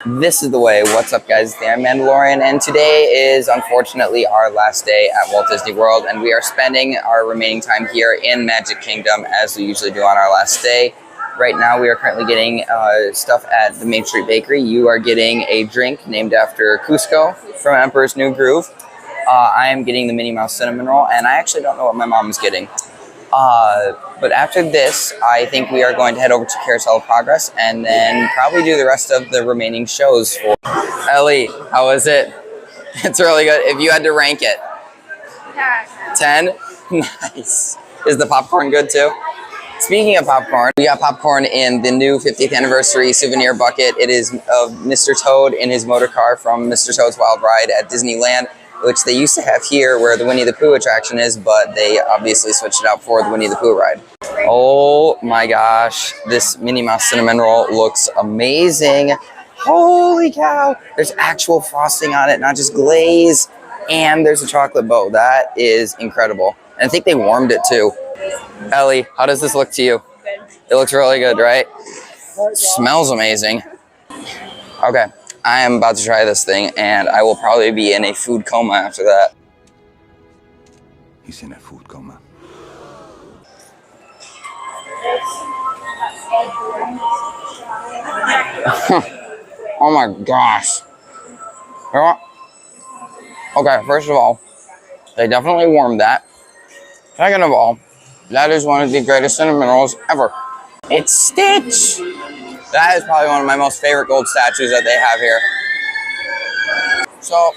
This is the way. What's up, guys? It's the Mandalorian, and today is unfortunately our last day at Walt Disney World, and we are spending our remaining time here in Magic Kingdom as we usually do on our last day. Right now, we are currently getting stuff at the Main Street Bakery. You are getting a drink named after Cusco from Emperor's New Groove. I am getting the Minnie Mouse Cinnamon Roll, and I actually don't know what my mom's getting. But after this, I think we are going to head over to Carousel of Progress and then probably do the rest of the remaining shows. For Ellie, how is it? It's really good. If you had to rank it. 10? Nice. Is the popcorn good too? Speaking of popcorn, we got popcorn in the new 50th anniversary souvenir bucket. It is of Mr. Toad in his motor car from Mr. Toad's Wild Ride at Disneyland, which they used to have here where the Winnie the Pooh attraction is, but they obviously switched it out for the Winnie the Pooh ride. Oh my gosh, this Minnie Mouse Cinnamon Roll looks amazing. Holy cow, there's actual frosting on it, not just glaze, and there's a chocolate bow. That is incredible. And I think they warmed it too. Ellie, how does this look to you? It looks really good, right? Smells amazing. Okay. I am about to try this thing, and I will probably be in a food coma after that. He's in a food coma. Oh my gosh. Okay, first of all, they definitely warmed that. Second of all, that is one of the greatest cinnamon rolls ever. It's Stitch! That is probably one of my most favorite gold statues that they have here. So,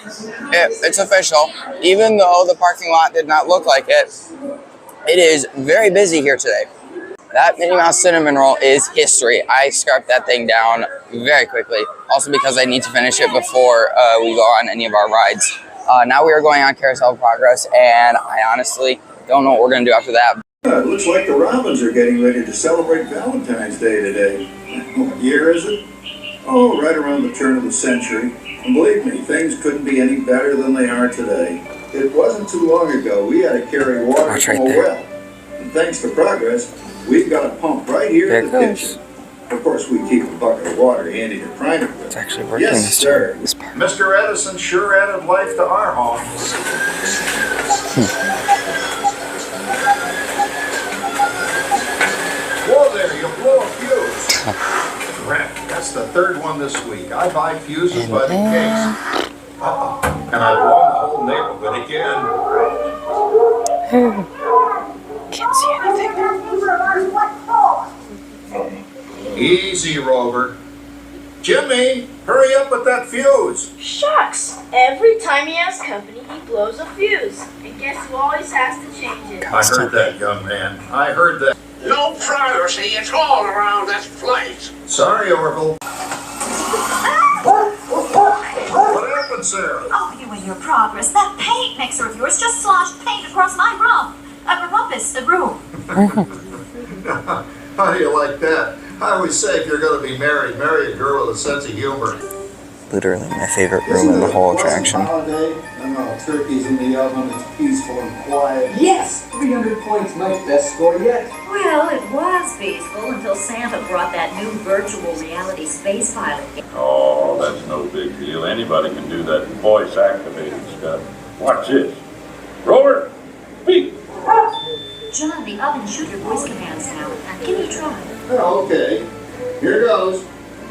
it's official. Even though the parking lot did not look like it, it is very busy here today. That Minnie Mouse Cinnamon Roll is history. I scarfed that thing down very quickly. Also because I need to finish it before we go on any of our rides. Now we are going on Carousel of Progress, and I honestly don't know what we're going to do after that. It looks like the Robins are getting ready to celebrate Valentine's Day today. What year is it? Oh, right around the turn of the century. And believe me, things couldn't be any better than they are today. It wasn't too long ago we had to carry water from a well. And thanks to Progress, we've got a pump right here in the kitchen. Of course, we keep a bucket of water handy to prime it with. It's actually working yes, sir. This part. Mr. Edison sure added life to our home. Whoa there, you blow a fuse. Crap, that's the third one this week. I buy fuses by the case. Uh-oh. And I blow the whole neighborhood again. Can't see anything. Easy, Rover. Jimmy, hurry up with that fuse. Shucks! Every time he has company, he blows a fuse. And guess who always has to change it? I heard that, young man. I heard that. No privacy, it's all around this place. Sorry, Orville. What happened, Sarah? Oh, you and your Progress. That paint mixer of yours just sloshed paint across my room. The room. How do you like that? I always say if you're going to be married, marry a girl with a sense of humor. Literally my favorite room in the whole attraction. Turkeys in the oven, it's peaceful and quiet. Yes! 300 points, my best score yet. Well, it was peaceful until Santa brought that new virtual reality space pilot. Oh, that's no big deal. Anybody can do that voice-activated stuff. Watch this. Rover, speak. John, the oven shoot your voice commands now. Give me a try. Oh, okay. Here goes.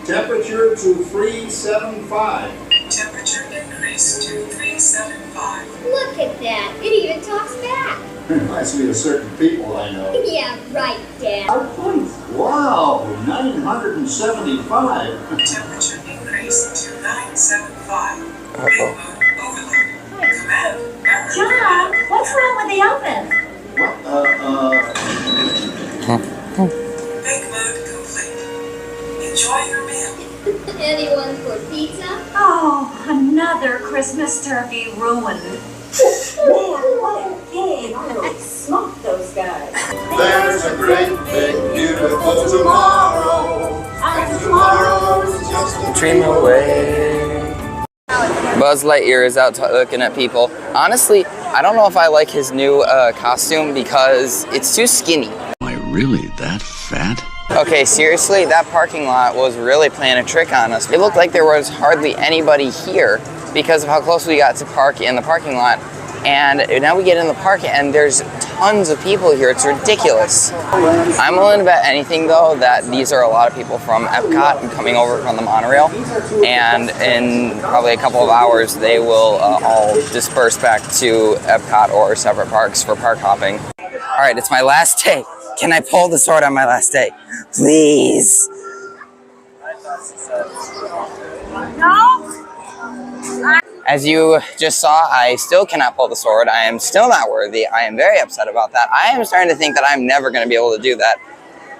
Temperature to 375. Temperature increase to 375. Look at that. It even talks back. Reminds me of certain people I know. Yeah, right, Dad. Our points. Wow, 975. Temperature increase to 975. Uh-oh. Overload. Command. John, what's wrong with the oven? Bake mode complete. Enjoy your meal. Anyone for pizza? Oh, another Christmas turkey ruined. Man, what a pig. I would smoke those guys. There's a great, big, beautiful tomorrow. And tomorrow's just a Dream away. Buzz Lightyear is out looking at people. Honestly, I don't know if I like his new costume because it's too skinny. Am I really that fat? Okay, seriously, that parking lot was really playing a trick on us. It looked like there was hardly anybody here because of how close we got to park in the parking lot. And now we get in the park and there's tons of people here. It's ridiculous. I'm willing to bet anything though that these are a lot of people from Epcot and coming over from the monorail. And in probably a couple of hours, they will all disperse back to Epcot or separate parks for park hopping. All right, it's my last day. Can I pull the sword on my last day? Please. No. As you just saw, I still cannot pull the sword. I am still not worthy. I am very upset about that. I am starting to think that I'm never going to be able to do that.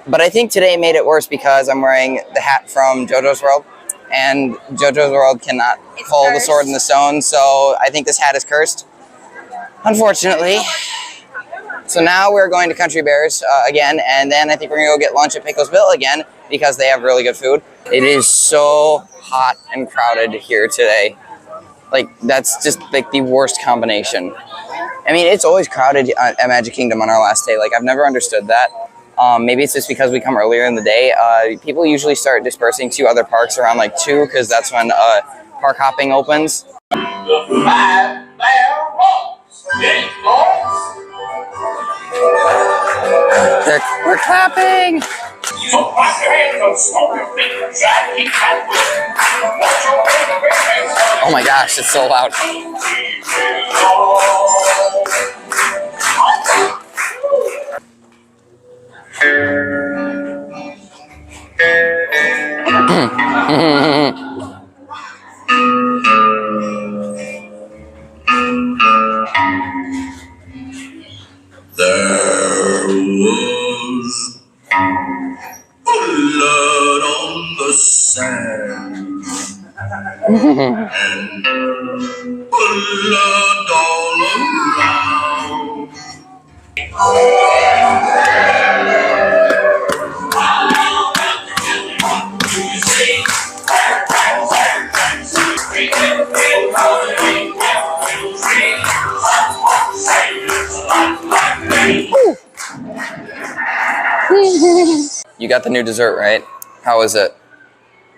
But I think today made it worse because I'm wearing the hat from JoJo's World. And JoJo's World cannot pull the sword in the stone. So I think this hat is cursed, unfortunately. So now we're going to Country Bears again. And then I think we're going to go get lunch at Pecos Bill again because they have really good food. It is so hot and crowded here today. Like, that's just like the worst combination. I mean, it's always crowded at Magic Kingdom on our last day. Like, I've never understood that. Maybe it's just because we come earlier in the day. People usually start dispersing to other parks around like 2 because that's when park hopping opens. We're clapping! Oh my gosh, it's so loud. There was blood on the sand and blood all around. You got the new dessert, right? How is it?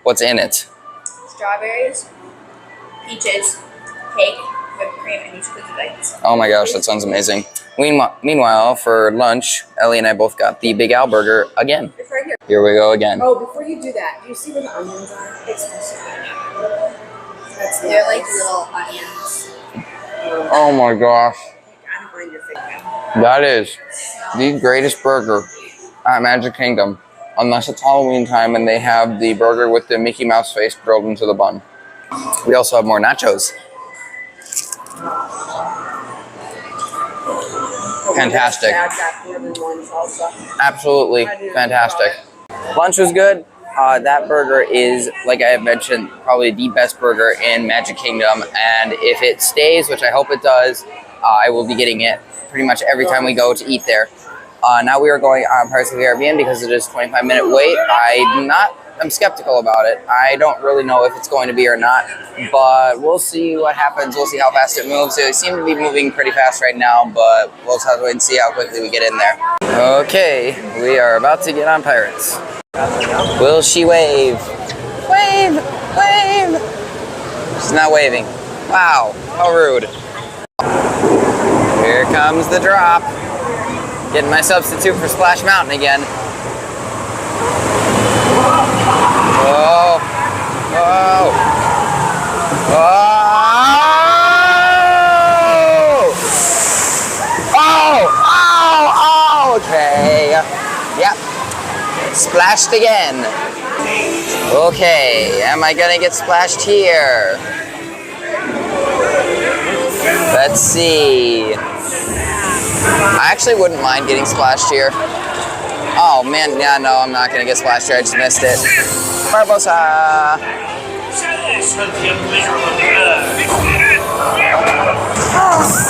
What's in it? Strawberries, peaches, cake, whipped cream, and each cookie bites. Oh my gosh, that sounds amazing. Meanwhile, for lunch, Ellie and I both got the Big Al burger again. It's right here. Here we go again. Oh, before you do that, do you see where the onions are? It's They're like little onions. Oh my gosh. I'm going to figure out. That is the greatest burger at Magic Kingdom. Unless it's Halloween time and they have the burger with the Mickey Mouse face grilled into the bun. We also have more nachos. Fantastic. Add that more than one salsa. Absolutely fantastic. Lunch was good. That burger is, like I have mentioned, probably the best burger in Magic Kingdom. And if it stays, which I hope it does, I will be getting it pretty much every time we go to eat there. Now we are going on Pirates of the Caribbean because it is a 25-minute wait. I'm skeptical about it. I don't really know if it's going to be or not, but we'll see what happens. We'll see how fast it moves. They seem to be moving pretty fast right now, but we'll just have to wait and see how quickly we get in there. Okay, we are about to get on Pirates. Will she wave? Wave! Wave! She's not waving. Wow, how rude. Here comes the drop. Getting my substitute for Splash Mountain again. Whoa. Whoa. Whoa. Oh. Oh. Oh. Okay. Yep. Splashed again. Okay. Am I gonna get splashed here? Let's see. I actually wouldn't mind getting splashed here. Oh man, yeah, no, I'm not gonna get splashed here. I just missed it. Barbosa.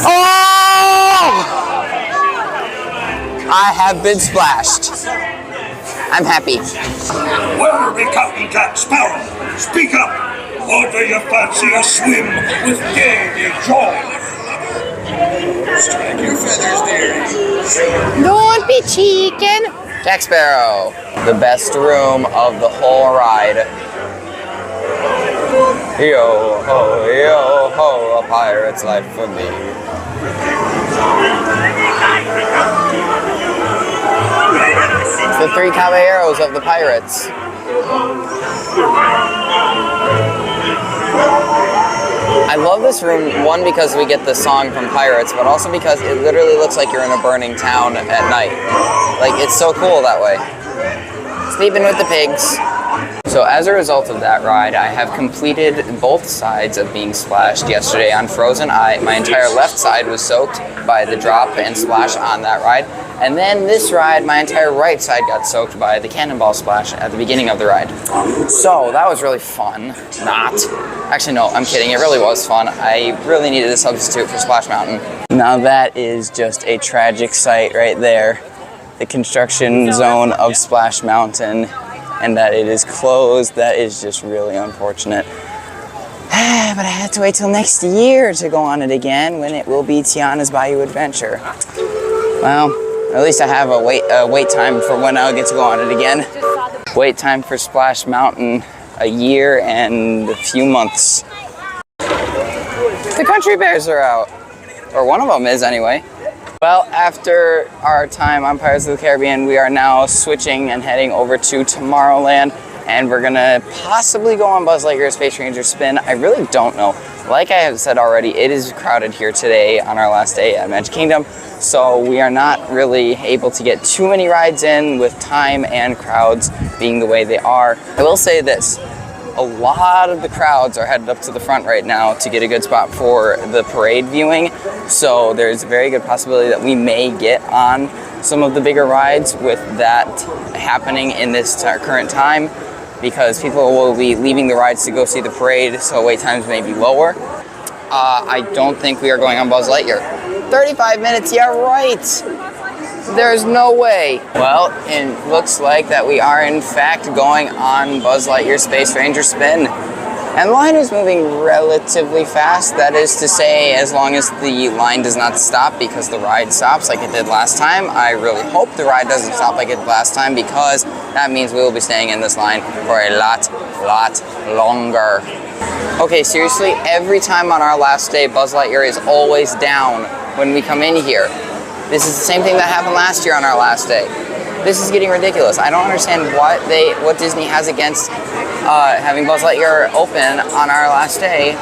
Oh! I have been splashed. I'm happy. Where be Captain Jack Sparrow? Speak up! Or do you fancy a swim with Davy Jones? Strike your feathers, dearie. Don't be cheeking. Jack Sparrow. The best room of the whole ride. Yo ho, a pirate's life for me. It's the three caballeros of the pirates. I love this room, one, because we get the song from Pirates, but also because it literally looks like you're in a burning town at night. Like, it's so cool that way. Sleeping with the pigs. So as a result of that ride, I have completed both sides of being splashed yesterday on Frozen. My entire left side was soaked by the drop and splash on that ride. And then this ride, my entire right side got soaked by the cannonball splash at the beginning of the ride. So that was really fun. Actually, no, I'm kidding. It really was fun. I really needed a substitute for Splash Mountain. Now that is just a tragic sight right there. The construction zone of Splash Mountain, and that it is closed. That is just really unfortunate. But I have to wait till next year to go on it again, when it will be Tiana's Bayou Adventure. Well, at least I have a wait time for when I'll get to go on it again. Wait time for Splash Mountain, a year and a few months. The country bears are out. Or one of them is anyway. Well, after our time on Pirates of the Caribbean, we are now switching and heading over to Tomorrowland. And we're gonna possibly go on Buzz Lightyear Space Ranger Spin. I really don't know. Like I have said already, it is crowded here today on our last day at Magic Kingdom. So we are not really able to get too many rides in with time and crowds being the way they are. I will say this, a lot of the crowds are headed up to the front right now to get a good spot for the parade viewing. So there's a very good possibility that we may get on some of the bigger rides with that happening in this current time, because people will be leaving the rides to go see the parade, so wait times may be lower. I don't think we are going on Buzz Lightyear. 35 minutes, yeah right! There's no way. Well, it looks like that we are in fact going on Buzz Lightyear Space Ranger Spin. And the line is moving relatively fast. That is to say, as long as the line does not stop because the ride stops like it did last time. I really hope the ride doesn't stop like it did last time, because that means we will be staying in this line for a lot longer. Okay, seriously, every time on our last day, Buzz Lightyear is always down when we come in here. This is the same thing that happened last year on our last day. This is getting ridiculous. I don't understand what Disney has against having Buzz Lightyear open on our last day.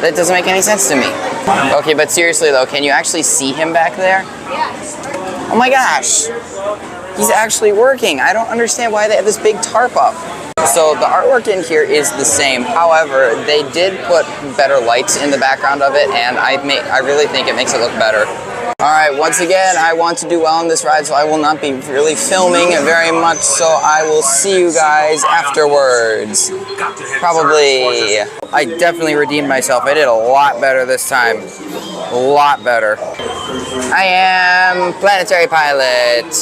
That doesn't make any sense to me. Okay, but seriously though, can you actually see him back there? Yes. Oh my gosh. He's actually working. I don't understand why they have this big tarp up. So the artwork in here is the same. However, they did put better lights in the background of it, and I really think it makes it look better. Alright, once again, I want to do well on this ride, so I will not be really filming very much, so I will see you guys afterwards. Probably. I definitely redeemed myself. I did a lot better this time. A lot better. I am Planetary Pilot.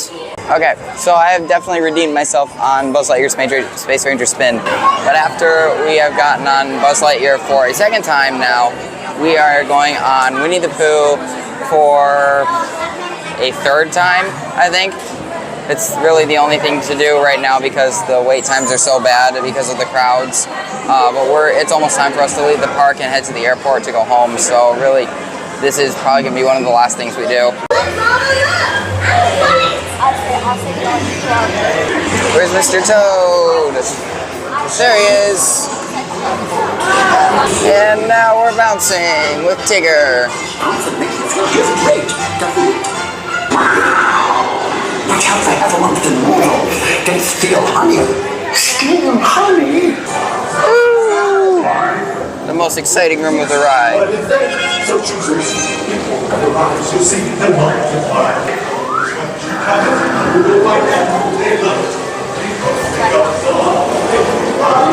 Okay, so I have definitely redeemed myself on Buzz Lightyear Space Ranger Spin, but after we have gotten on Buzz Lightyear for a second time now, we are going on Winnie the Pooh for a third time, I think. It's really the only thing to do right now because the wait times are so bad because of the crowds. But it's almost time for us to leave the park and head to the airport to go home, so really, this is probably going to be one of the last things we do. Where's Mr. Toad? There he is. And now we're bouncing with Tigger. Wow! Watch out for everyone in the world. They steal honey. Steal honey? Woo! The most exciting room of the ride. So choosers, the rockets will see and multiply.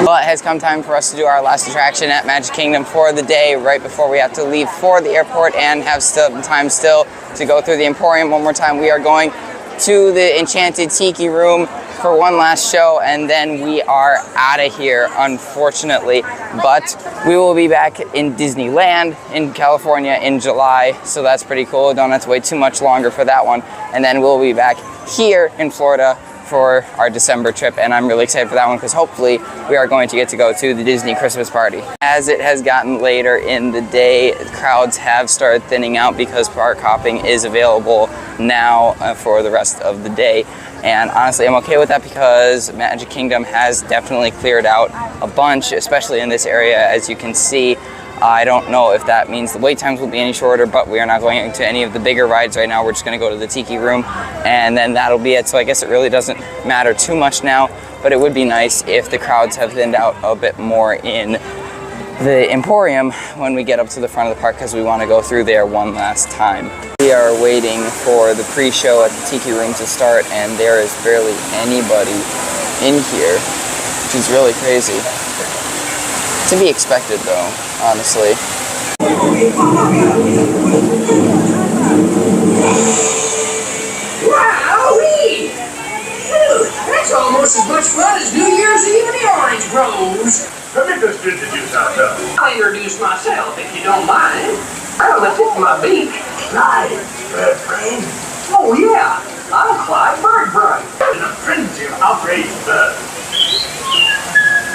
Well, it has come time for us to do our last attraction at Magic Kingdom for the day, right before we have to leave for the airport and have time still to go through the Emporium one more time. We are going to the Enchanted Tiki Room for one last show, and then we are out of here, unfortunately. But we will be back in Disneyland in California in July, so that's pretty cool. Don't have to wait too much longer for that one. And then we'll be back here in Florida for our December trip, and I'm really excited for that one because hopefully we are going to get to go to the Disney Christmas party. As it has gotten later in the day, crowds have started thinning out because park hopping is available now for the rest of the day. And honestly, I'm okay with that because Magic Kingdom has definitely cleared out a bunch, especially in this area, as you can see. I don't know if that means the wait times will be any shorter, but we are not going into any of the bigger rides right now. We're just going to go to the Tiki Room, and then that'll be it. So I guess it really doesn't matter too much now, but it would be nice if the crowds have thinned out a bit more in the Emporium when we get up to the front of the park, because we want to go through there one last time. We are waiting for the pre-show at the Tiki Room to start, and there is barely anybody in here, which is really crazy. To be expected though, honestly. Wowee! Dude, that's almost as much fun as New Year's Eve in the Orange Groves. Let me just introduce ourselves. I'll introduce myself if you don't mind. I'm the tip of my beak. Clyde. Friend? Oh yeah, I'm Clyde Birdbright. In a frenzy of outraged birds.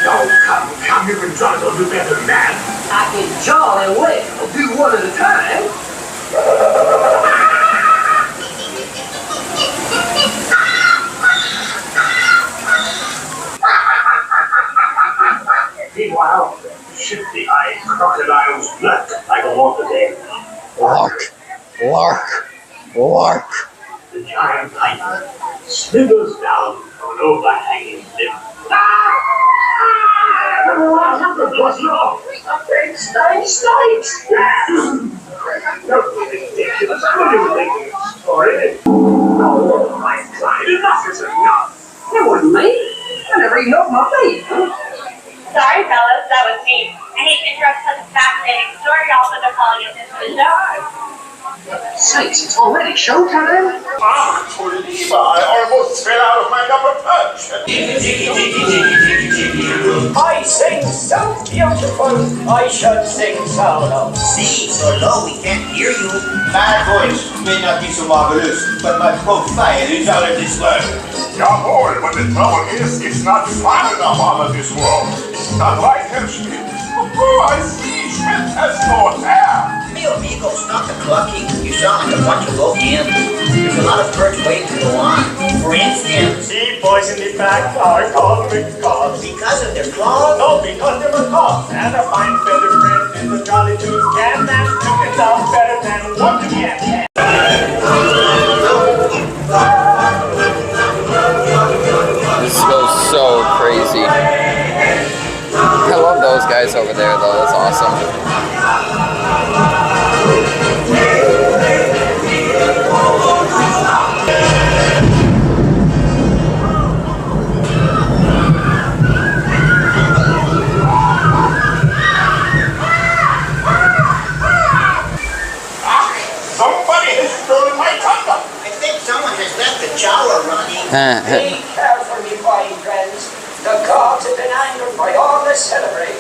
Oh, come, you can jolly well do better than that. I can jolly well do one at a time. Meanwhile, shifty-eyed crocodiles lurk like a water day. Lark, lark, lark. The giant python slithers down from an overhanging limb. Snakes! Don't be ridiculous. I'm not even thinking of a story. Oh, all right, Clyde. Enough is enough. It wasn't me. I never even opened my face. Sorry, fellas, that was me. I hate to interrupt such a fascinating story, also to call you into the show. Sakes, it's already showtime? Ah, Oliva, I almost fell out of my upper perch. I sing so beautiful, I should sing so low. See, so low we can't hear you. My voice may not be so marvelous, but my profile is out of this world. Your boy, but the trouble is, it's not fine enough out of this world. Not like him, Schmidt. Oh, I see, Schmidt has no hair. Hey, amigos, not the clucking. You sound like a bunch of low end. There's a lot of perks waiting to go on. For instance, See, boys in the back are called McCaws. because of their claws. No, because they're McCaws. And a fine feather friend in the Jolly Juice can and it sounds better than what you can. This goes so crazy. I love those guys over there though, that's awesome. Somebody has stolen my thunder. I think someone has left the shower running. Be careful, me fine friends. The gods have been angered by all this celebrating.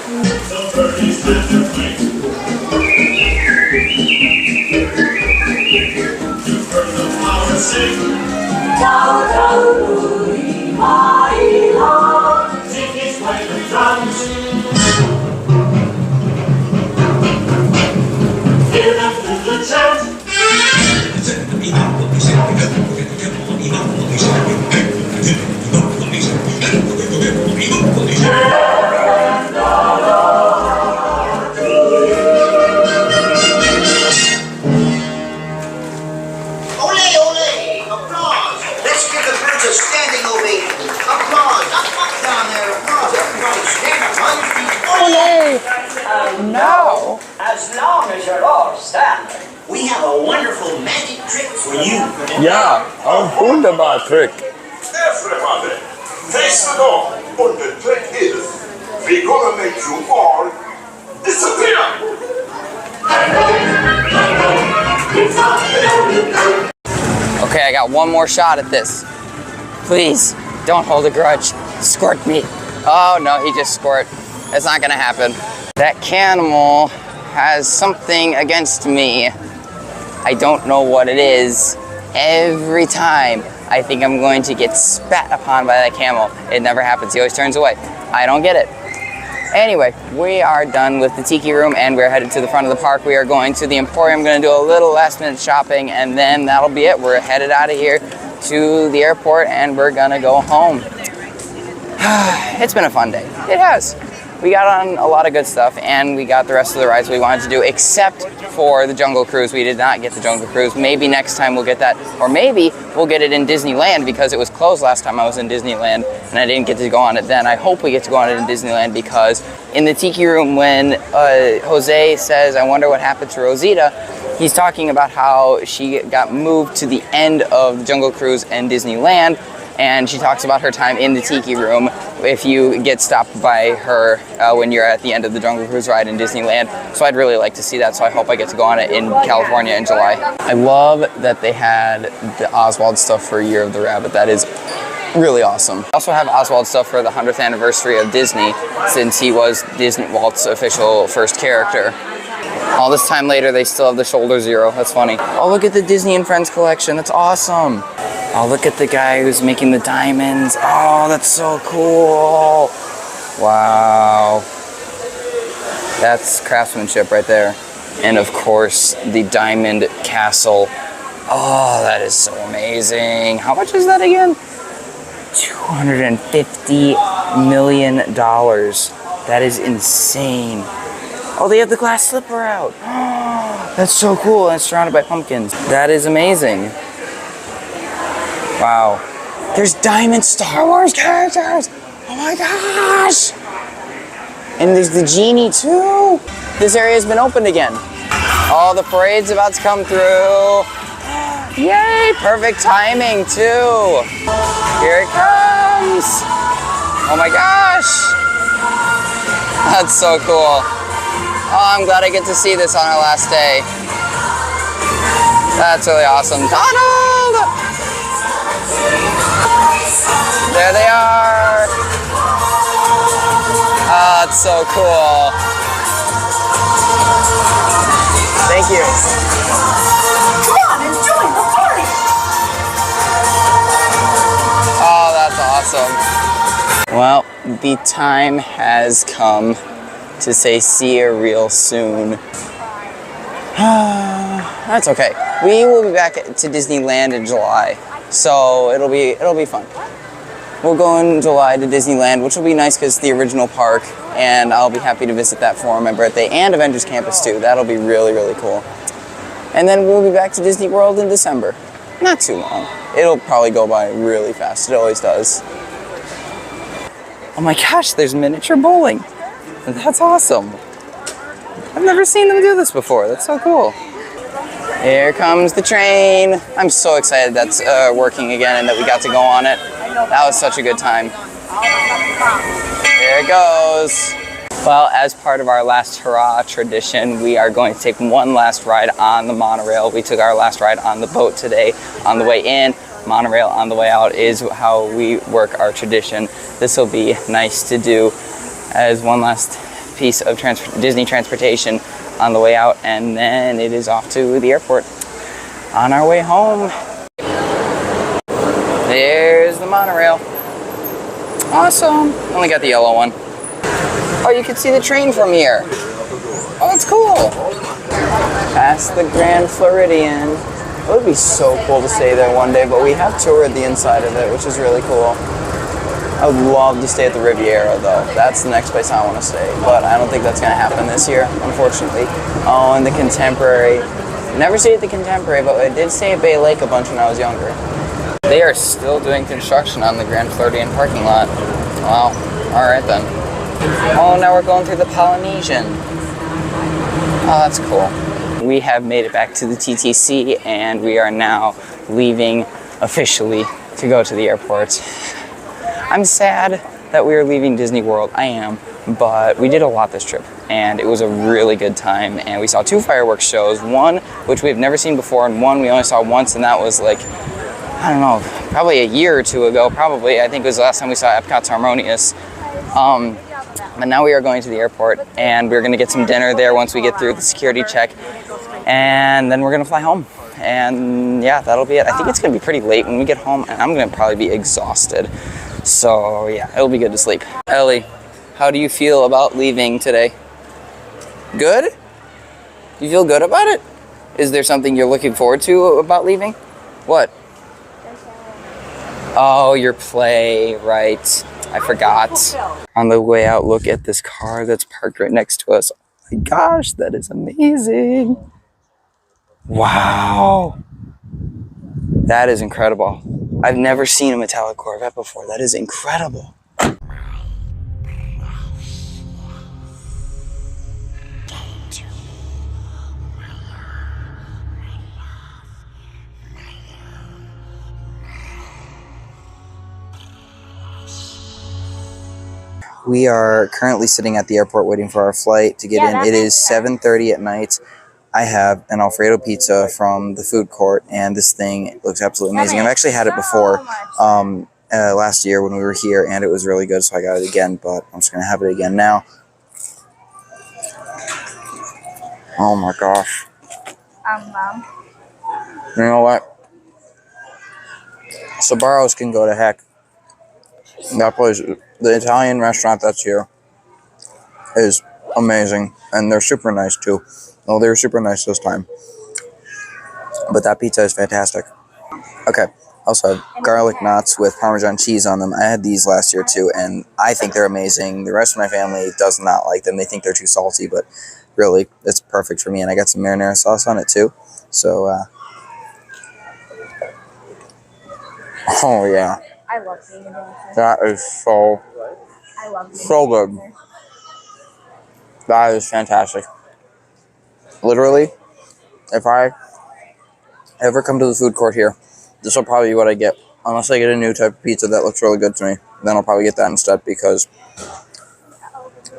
No! As long as you're all standing. We have a wonderful magic trick for you. Ja, ein wunderbarer Trick. Everybody, face the door. But the trick is, we're gonna make you all disappear. Okay, I got one more shot at this. Please, don't hold a grudge. Squirt me. Oh no, he just squirt. It's not gonna happen. That Canimal has something against me. I don't know what it is. Every time I think I'm going to get spat upon by that camel. It never happens. He always turns away. I don't get it. Anyway, we are done with the Tiki Room and we're headed to the front of the park. We are going to the Emporium, going to do a little last minute shopping, and then that'll be it. We're headed out of here to the airport and we're gonna go home. It's been a fun day. It has. We got on a lot of good stuff and we got the rest of the rides we wanted to do, except for the Jungle Cruise. We did not get the Jungle Cruise. Maybe next time we'll get that, or maybe we'll get it in Disneyland because it was closed last time I was in Disneyland and I didn't get to go on it then. I hope we get to go on it in Disneyland, because in the Tiki Room when Jose says, I wonder what happened to Rosita, he's talking about how she got moved to the end of the Jungle Cruise and Disneyland, and she talks about her time in the Tiki Room if you get stopped by her when you're at the end of the Jungle Cruise ride in Disneyland. So I'd really like to see that, so I hope I get to go on it in California in July. I love that they had the Oswald stuff for Year of the Rabbit. That is really awesome. I also have Oswald stuff for the 100th anniversary of Disney, since he was Disney Walt's official first character. All this time later, they still have the Shoulder Zero. That's funny. Oh, look at the Disney and Friends collection. That's awesome. Oh, look at the guy who's making the diamonds. Oh, that's so cool. Wow. That's craftsmanship right there. And of course, the Diamond Castle. Oh, that is so amazing. How much is that again? $250 million. That is insane. Oh, they have the glass slipper out. That's so cool. And it's surrounded by pumpkins. That is amazing. Wow. There's diamond Star Wars characters. Oh my gosh. And there's the genie too. This area has been opened again. Oh, the parade's about to come through. Yay, perfect timing too. Here it comes. Oh my gosh. That's so cool. Oh, I'm glad I get to see this on our last day. That's really awesome. Donald! There they are. Oh, it's so cool. Thank you. Come on and join the party! Oh, that's awesome. Well, the time has come to say see you real soon. That's okay. We will be back to Disneyland in July, so it'll be fun. We'll go in July to Disneyland, which will be nice because it's the original park, and I'll be happy to visit that for my birthday, and Avengers Campus too. That'll be really, really cool. And then we'll be back to Disney World in December. Not too long. It'll probably go by really fast. It always does. Oh my gosh, there's miniature bowling. That's awesome. I've never seen them do this before. That's so cool. Here comes the train. I'm so excited that's working again and that we got to go on it. That was such a good time. There it goes. Well, as part of our last hurrah tradition, we are going to take one last ride on the monorail. We took our last ride on the boat today on the way in. Monorail on the way out is how we work our tradition. This will be nice to do as one last piece of Disney transportation on the way out, and then it is off to the airport on our way home. There's the monorail. Awesome. Only got the yellow one. Oh, you can see the train from here. Oh, that's cool. Past the Grand Floridian. It would be so cool to stay there one day, but we have toured the inside of it, which is really cool. I would love to stay at the Riviera, though. That's the next place I want to stay, but I don't think that's going to happen this year, unfortunately. Oh, and the Contemporary. Never stayed at the Contemporary, but I did stay at Bay Lake a bunch when I was younger. They are still doing construction on the Grand Floridian parking lot. Wow. All right, then. Oh, now we're going through the Polynesian. Oh, that's cool. We have made it back to the TTC, and we are now leaving officially to go to the airport. I'm sad that we are leaving Disney World. I am, but we did a lot this trip, and it was a really good time, and we saw 2 fireworks shows, one which we've never seen before, and one we only saw once, and that was like, I don't know, probably a year or 2 ago, probably. I think it was the last time we saw Epcot's Harmonious. But now we are going to the airport, and we're gonna get some dinner there once we get through the security check, and then we're gonna fly home. and yeah, that'll be it. I think it's gonna be pretty late when we get home, and I'm gonna probably be exhausted. So yeah, it'll be good to sleep. Ellie, how do you feel about leaving today? Good? You feel good about it? Is there something you're looking forward to about leaving? What? Oh, your play, right. I forgot. On the way out, look at this car that's parked right next to us. Oh my gosh, that is amazing. Wow. That is incredible. I've never seen a metallic Corvette before. That is incredible. We are currently sitting at the airport waiting for our flight to get in. It is 7:30 at night. I have an Alfredo pizza from the food court, and this thing looks absolutely amazing. I've actually had it before last year when we were here, and it was really good, so I got it again, but I'm just going to have it again now. Oh my gosh. Mom. You know what? Sbarro's can go to heck. That place, the Italian restaurant that's here, is amazing, and they're super nice too. Oh, they were super nice this time. But that pizza is fantastic. Okay, also have garlic knots with Parmesan cheese on them. I had these last year too, and I think they're amazing. The rest of my family does not like them. They think they're too salty, but really, it's perfect for me. And I got some marinara sauce on it too. So, oh yeah. I love being a dancer. That is so good. That is fantastic. Literally, if I ever come to the food court here, this will probably be what I get. Unless I get a new type of pizza that looks really good to me, then I'll probably get that instead because,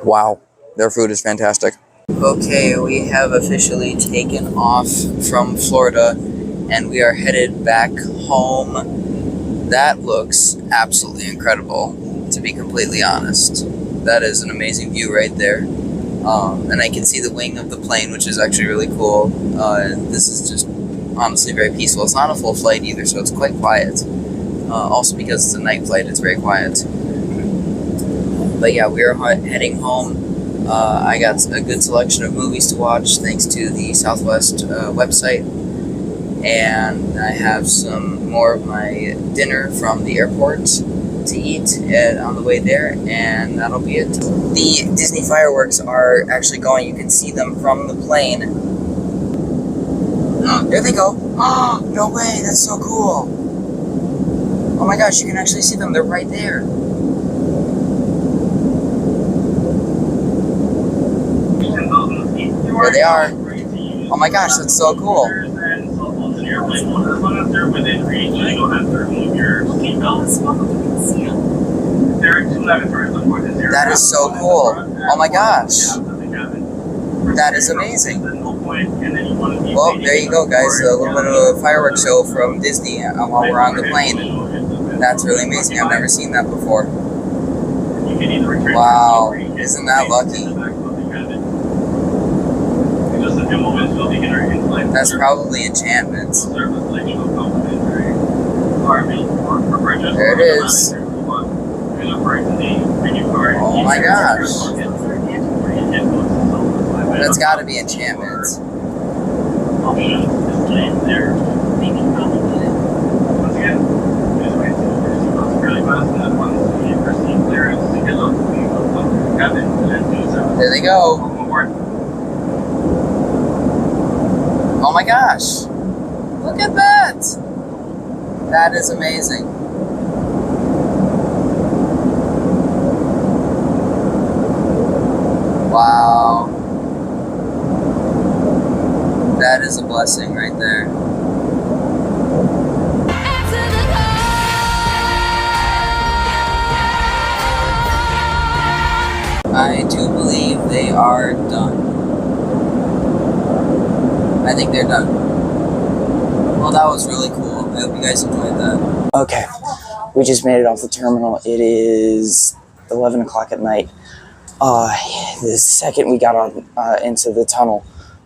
wow, their food is fantastic. Okay, we have officially taken off from Florida and we are headed back home. That looks absolutely incredible, to be completely honest. That is an amazing view right there. And I can see the wing of the plane, which is actually really cool. This is just honestly very peaceful. It's not a full flight either, so it's quite quiet. Also because it's a night flight, it's very quiet. But yeah, we are heading home. I got a good selection of movies to watch thanks to the Southwest website. And I have some more of my dinner from the airport to eat on the way there, and that'll be it. The Disney fireworks are actually going. You can see them from the plane. There they go. Oh, no way. That's so cool. Oh my gosh, you can actually see them. They're right there. There they are. Oh my gosh, that's so cool. That is so cool. Oh my gosh. That is amazing. Well, there you go, guys. A little bit of a fireworks show from Disney while we're on the plane. That's really amazing. I've never seen that before. Wow. Isn't that lucky? That's probably enchantment. There it is. Oh my gosh. That's got to be enchantment. There they go. Oh my gosh. Look at that. That is amazing. Wow. That is a blessing right there. I do believe they are done. I think they're done. Well, that was really cool. I hope you guys enjoyed that. Okay, we just made it off the terminal. It is 11 o'clock at night. The second we got on into the tunnel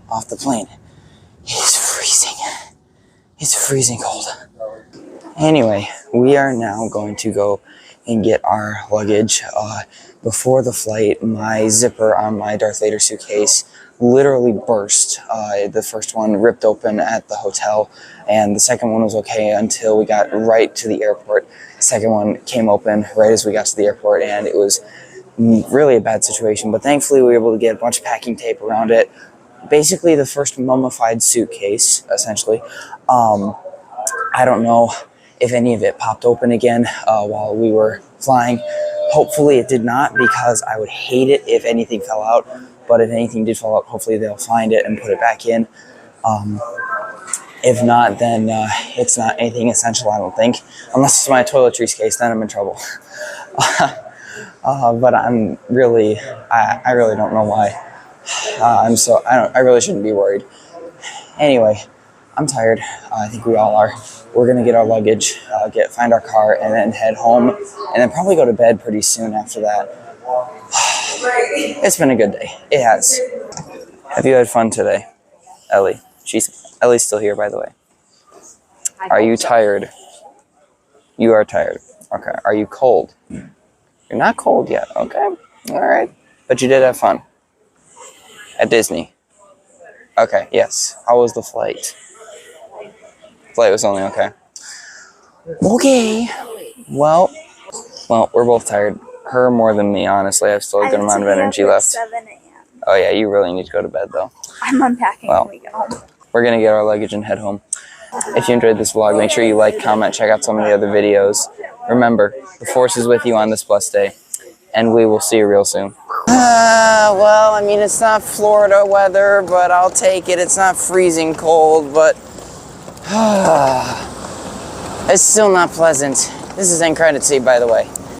off the plane, it is freezing. It's freezing cold. Anyway, we are now going to go and get our luggage. Before the flight, my zipper on my Darth Vader suitcase literally burst. The first one ripped open at the hotel, and the second one was okay until we got right to the airport. The second one came open right as we got to the airport, and it was really a bad situation, but thankfully we were able to get a bunch of packing tape around it. Basically the first mummified suitcase, essentially. I don't know if any of it popped open again while we were flying. Hopefully it did not, because I would hate it if anything fell out. But if anything did fall out, hopefully they'll find it and put it back in. If not, then it's not anything essential, I don't think. Unless it's my toiletries case, then I'm in trouble. But I'm really, I really don't know why. I really shouldn't be worried. Anyway, I'm tired. I think we all are. We're gonna get our luggage, find our car, and then head home, and then probably go to bed pretty soon after that. It's been a good day. It has. Have you had fun today, Ellie? Ellie's still here, by the way. Are you tired? You are tired. Okay. Are you cold? You're not cold yet. Okay. All right. But you did have fun at Disney. Okay. Yes. How was the flight? Flight was only okay. Okay. Well, we're both tired. Her more than me, honestly. I have still a good amount of energy left. 7 a.m. Oh yeah, you really need to go to bed though. I'm unpacking when we get home. We're gonna get our luggage and head home. If you enjoyed this vlog, make sure you like, comment, check out some of the other videos. Remember, the Force is with you on this blessed day, and we will see you real soon. Well, I mean, it's not Florida weather, but I'll take it. It's not freezing cold, but it's still not pleasant. This is end credit scene, by the way.